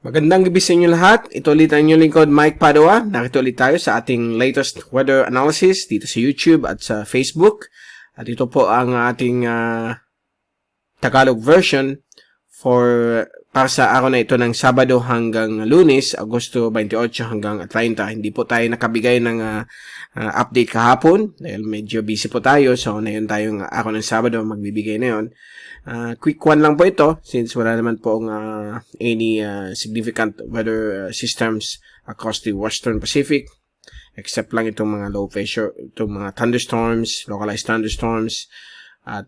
Magandang gabi sa inyo lahat. Ito ulit ang inyong lingkod, Mike Padua. Nakita ulit tayo sa ating latest weather analysis dito sa YouTube at sa Facebook. At ito po ang ating Tagalog version para sa araw na ito ng Sabado hanggang Lunes, Agosto 28 hanggang 30. Hindi po tayo nakabigay ng update kahapon dahil medyo busy po tayo. So, ngayon tayong araw ng Sabado magbibigay na yun. Quick one lang po ito since wala naman po any significant weather systems across the Western Pacific except lang itong mga low pressure, itong mga thunderstorms, localized thunderstorms at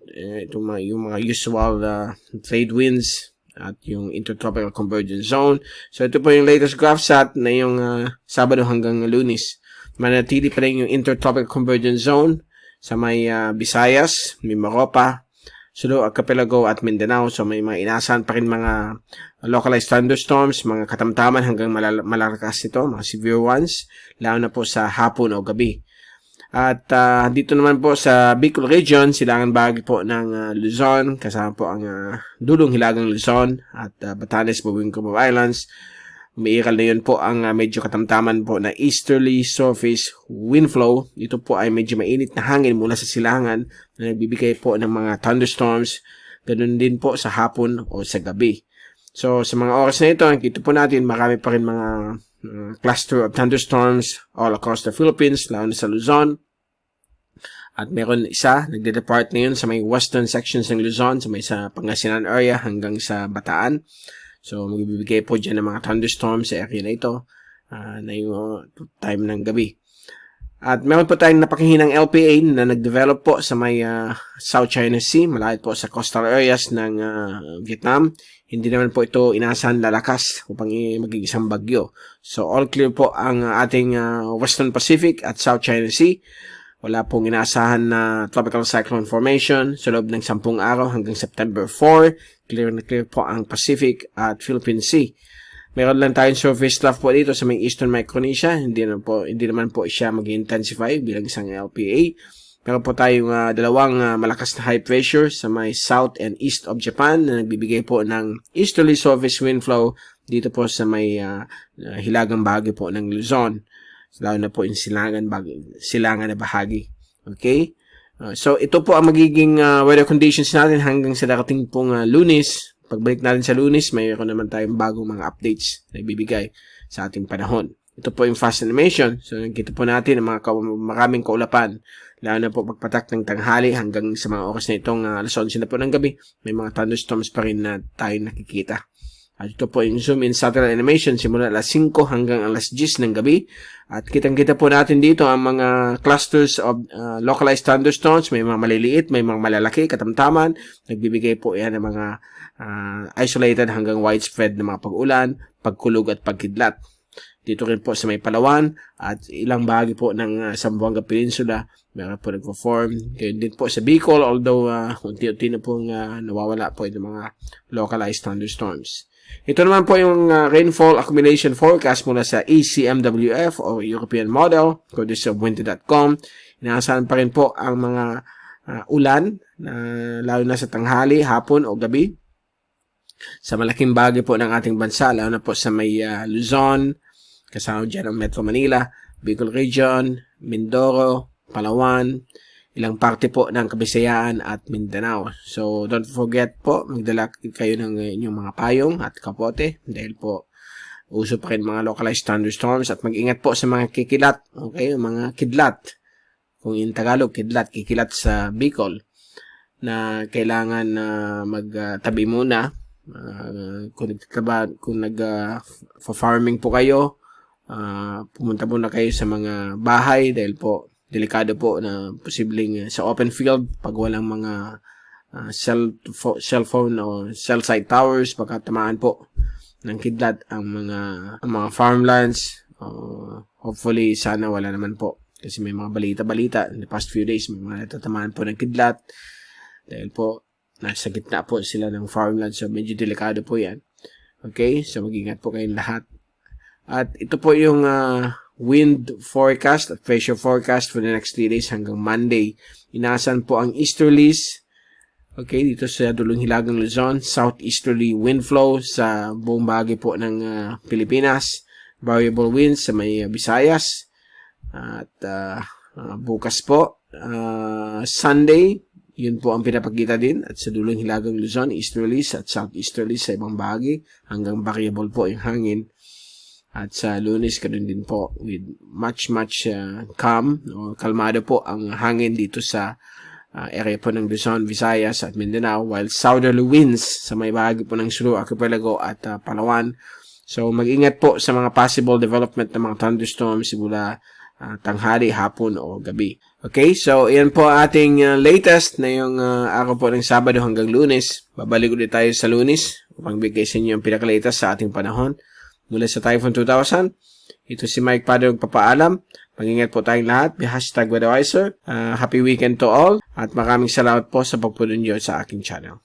yung mga usual trade winds at yung intertropical convergence zone. So ito po yung latest graph set na yung Sabado hanggang Lunes. Manatili pa rin yung intertropical convergence zone sa may Visayas, Mimaropa, Sulu, Archipelago at Mindanao. So may mga inasahan pa rin mga localized thunderstorms, mga katamtaman hanggang malalakas nito, mga severe ones, lalo na po sa hapon o gabi. At dito naman po sa Bicol region, silangan bahagi po ng Luzon, kasama po ang dulong hilagang Luzon at Batanes, Bubuing Cubao Islands. Umiiral na yun po ang medyo katamtaman po na easterly surface wind flow. Ito po ay medyo mainit na hangin mula sa silangan na nagbibigay po ng mga thunderstorms. Ganun din po sa hapon o sa gabi. So sa mga oras na ito, nakita po natin marami pa rin mga cluster of thunderstorms all across the Philippines, lalo na sa Luzon. At meron isa, nagde-depart na yun sa may western sections ng Luzon, sa Pangasinan area hanggang sa Bataan. So, magbibigay po dyan ng mga thunderstorms sa area na ito na yung time ng gabi. At meron po tayong napakihinang LPA na nag-develop po sa may South China Sea, malapit po sa coastal areas ng Vietnam. Hindi naman po ito inasahan lalakas upang maging isang bagyo. So, all clear po ang ating Western Pacific at South China Sea. Wala pong inaasahan na tropical cyclone formation sa loob ng 10 araw hanggang September 4. Clear na clear po ang Pacific at Philippine Sea. Meron lang tayong surface trough po dito sa may Eastern Micronesia. Hindi naman po siya mag-intensify bilang isang LPA. Meron po tayong dalawang malakas na high pressure sa may south and east of Japan na nagbibigay po ng easterly surface wind flow dito po sa may hilagang bahagi po ng Luzon. Lalo na po yung silangan na bahagi. Okay? So, ito po ang magiging weather conditions natin hanggang sa darating pong Lunes. Pagbalik natin sa Lunes, mayroon naman tayong bagong mga updates na ibibigay sa ating panahon. Ito po yung fast animation. So, nakita po natin ang maraming kaulapan. Lalo na po pagpatak ng tanghali hanggang sa mga oras na itong alas 11 na po ng gabi. May mga thunderstorms pa rin na tayo nakikita. At ito po yung zoom in satellite animation simula alas 5 hanggang alas 10 ng gabi. At kitang-kita po natin dito ang mga clusters of localized thunderstorms. May mga maliliit, may mga malalaki, katamtaman. Nagbibigay po yan ng mga isolated hanggang widespread na mga pag-ulan, pagkulog at pagkidlat. Dito rin po sa may Palawan at ilang bahagi po ng Zamboanga Peninsula. Meron po nagpo-form. Ngayon din po sa Bicol, although unti-unti na pong nawawala po yung mga localized thunderstorms. Ito naman po yung rainfall accumulation forecast mula sa ECMWF o European Model, courtesy of winter.com. Inaasahan pa rin po ang mga ulan, lalo na sa tanghali, hapon o gabi. Sa malaking bagay po ng ating bansa, lalo na po sa may Luzon, kasama dyan ang Metro Manila, Bicol Region, Mindoro, Palawan, ilang parte po ng Kabisayaan at Mindanao. So, don't forget po, magdala kayo ng inyong mga payong at kapote dahil po uso pa rin mga localized thunderstorms at mag-ingat po sa mga kikilat, okay, mga kidlat. Kung in Tagalog, kidlat, kikilat sa Bicol na kailangan magtabi muna. Kung nag-farming po kayo, pumunta muna kayo sa mga bahay dahil po delikado po na posibleng sa open field pag walang mga cellphone o cell site towers, pagkatamaan po ng kidlat ang mga farmlands. Hopefully sana wala naman po kasi may mga balita in the past few days may mga natatamaan po ng kidlat dahil po nasa gitna po sila ng farmland, so medyo delikado po yan. Okay, so mag-ingat po kayong lahat. At ito po yung wind forecast at pressure forecast for the next 3 days hanggang Monday. Inaasahan po ang easterlies Okay, dito sa dulong hilagang Luzon, southeasterly wind flow sa buong bahagi po ng Pilipinas. Variable winds sa may Visayas. At bukas po, Sunday, yun po ang pinapakita din. At sa dulong hilagang Luzon, easterlies at southeasterlies sa ibang bahagi. Hanggang variable po yung hangin. At sa Lunes, ganun din po with much calm o kalmado po ang hangin dito sa area po ng Luzon, Visayas at Mindanao, while southerly winds sa may bahagi po ng Sulu Archipelago at Palawan. So mag-ingat po sa mga possible development ng mga thunderstorms simula tanghali, hapon o gabi. Okay, so yan po ating latest na yung araw po ng Sabado hanggang Lunes. Babalik ulit tayo sa Lunes upang bigay sa inyo yung pinaka-latest sa ating panahon. Mula sa Typhoon 2000, ito si Mike Pado nagpapaalam. Mag-ingat po tayong lahat. #WeatherWiser. Happy weekend to all. At maraming salamat po sa pagpunod niyo sa aking channel.